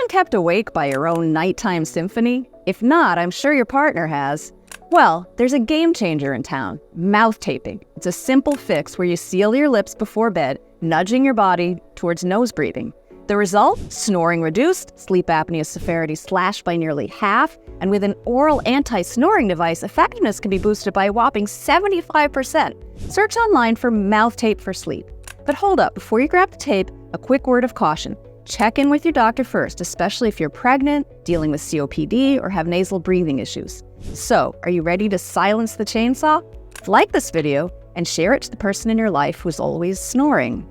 kept awake by your own nighttime symphony? If not, I'm sure your partner has. Well, there's a game changer in town, mouth taping. It's a simple fix where you seal your lips before bed, nudging your body towards nose breathing. The result? Snoring reduced, sleep apnea severity slashed by nearly half, and with an oral anti-snoring device, effectiveness can be boosted by a whopping 75%. Search online for mouth tape for sleep. But hold up, before you grab the tape, a quick word of caution. Check in with your doctor first, especially if you're pregnant, dealing with COPD, or have nasal breathing issues. So, are you ready to silence the chainsaw? Like this video and share it to the person in your life who's always snoring.